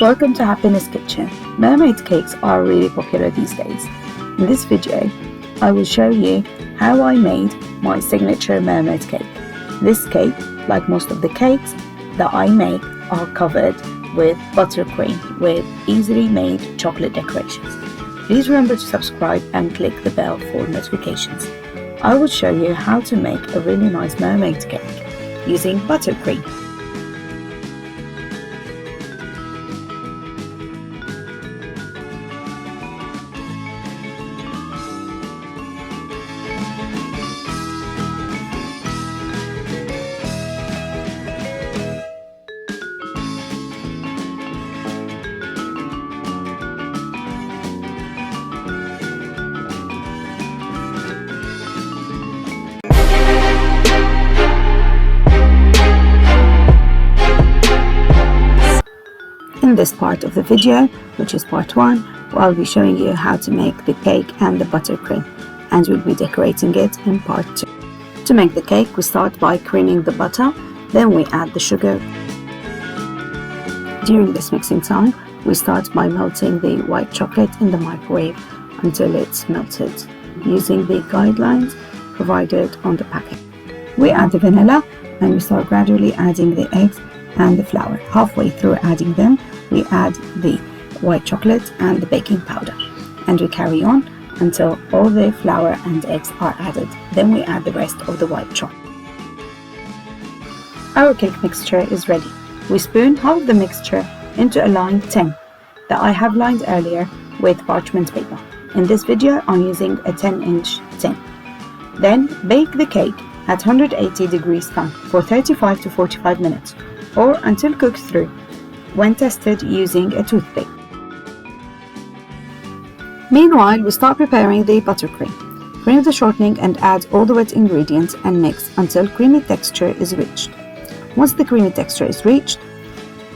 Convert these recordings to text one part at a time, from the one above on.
Welcome to Happiness Kitchen. Mermaid cakes are really popular these days. In this video, I will show you how I made my signature mermaid cake. This cake, like most of the cakes that I make, are covered with buttercream with easily made chocolate decorations. Please remember to subscribe and click the bell for notifications. I will show you how to make a really nice mermaid cake using buttercream. In this part of the video, which is part 1, I'll be showing you how to make the cake and the buttercream, and we'll be decorating it in part 2. To make the cake, we start by creaming the butter, then we add the sugar. During this mixing time, we start by melting the white chocolate in the microwave until it's melted, using the guidelines provided on the packet. We add the vanilla and we start gradually adding the eggs and the flour. Halfway through adding them, we add the white chocolate and the baking powder, and we carry on until all the flour and eggs are added. Then we add the rest of the white chocolate. Our cake mixture is ready. We spoon half the mixture into a lined tin that I have lined earlier with parchment paper. In this video, I'm using a 10-inch tin. Then bake the cake at 180 degrees Fahrenheit for 35 to 45 minutes, or until cooked through, when tested using a toothpick. Meanwhile, we start preparing the buttercream. Cream the shortening and add all the wet ingredients and mix until creamy texture is reached. Once the creamy texture is reached,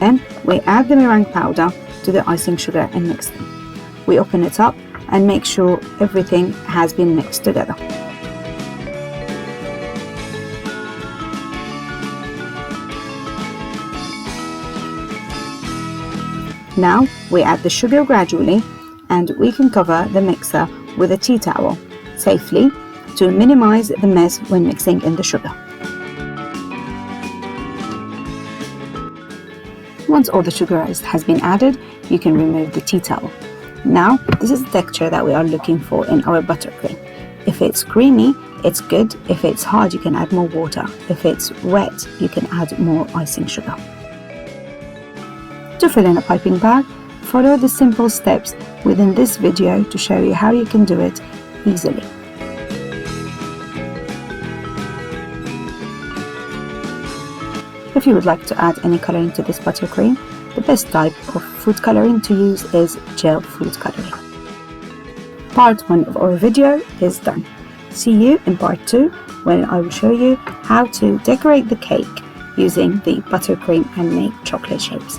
then we add the meringue powder to the icing sugar and mix them. We open it up and make sure everything has been mixed together. Now we add the sugar gradually, and we can cover the mixer with a tea towel safely to minimize the mess when mixing in the sugar. Once all the sugar has been added, you can remove the tea towel. Now this is the texture that we are looking for in our buttercream. If it's creamy, it's good. If it's hard, you can add more water. If it's wet, you can add more icing sugar. To fill in a piping bag, follow the simple steps within this video to show you how you can do it easily. If you would like to add any coloring to this buttercream, the best type of food coloring to use is gel food coloring. Part 1 of our video is done. See you in part 2, when I will show you how to decorate the cake using the buttercream and make chocolate shapes.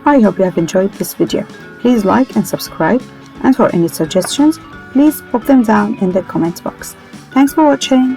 I hope you have enjoyed this video. Please like and subscribe, and for any suggestions, please pop them down in the comment box. Thanks for watching.